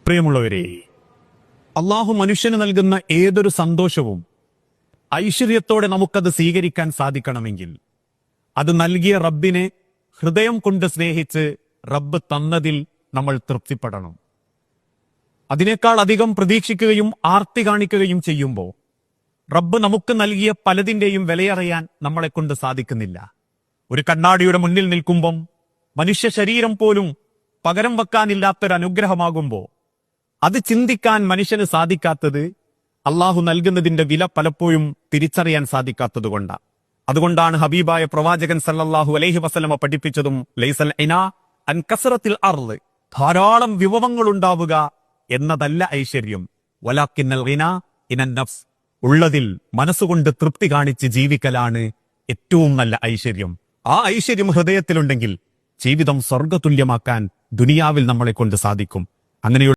പ്രിയമുള്ളവരെ, അള്ളാഹു മനുഷ്യന് നൽകുന്ന ഏതൊരു സന്തോഷവും ഐശ്വര്യത്തോടെ നമുക്കത് സ്വീകരിക്കാൻ സാധിക്കണമെങ്കിൽ അത് നൽകിയ റബ്ബിനെ ഹൃദയം കൊണ്ട് സ്നേഹിച്ച് റബ്ബ് തന്നതിൽ നമ്മൾ തൃപ്തിപ്പെടണം. അതിനേക്കാൾ അധികം പ്രതീക്ഷിക്കുകയും ആർത്തി കാണിക്കുകയും ചെയ്യുമ്പോൾ റബ്ബ് നമുക്ക് നൽകിയ പലതിന്റെയും വിലയറിയാൻ നമ്മളെ കൊണ്ട് സാധിക്കുന്നില്ല. ഒരു കണ്ണാടിയുടെ മുന്നിൽ നിൽക്കുമ്പം മനുഷ്യ ശരീരം പോലും പകരം വെക്കാനില്ലാത്തൊരു അനുഗ്രഹമാകുമ്പോൾ അത് ചിന്തിക്കാൻ മനുഷ്യന് സാധിക്കാത്തത് അള്ളാഹു നൽകുന്നതിന്റെ വില പലപ്പോഴും തിരിച്ചറിയാൻ സാധിക്കാത്തത് കൊണ്ടാണ്. അതുകൊണ്ടാണ് ഹബീബായ പ്രവാചകൻ സല്ലല്ലാഹു അലൈഹി വസല്ലമ പഠിപ്പിച്ചതും ലൈസൽ ഇനാ അൻ കസറത്തിൽ അർള്, ധാരാളം വിഭവങ്ങൾ ഉണ്ടാവുക എന്നതല്ല ഐശ്വര്യം, വലാക്കിന്നൽ ഗിനാ ഇനൻ നഫ്സ്, ഉള്ളതിൽ മനസ്സുകൊണ്ട് തൃപ്തി കാണിച്ച് ജീവിക്കലാണ് ഏറ്റവും നല്ല ഐശ്വര്യം. ആ ഐശ്വര്യം ഹൃദയത്തിലുണ്ടെങ്കിൽ ജീവിതം സ്വർഗതുല്യമാക്കാൻ ദുനിയാവിൽ നമ്മളെ കൊണ്ട് സാധിക്കും. അങ്ങനെയുള്ള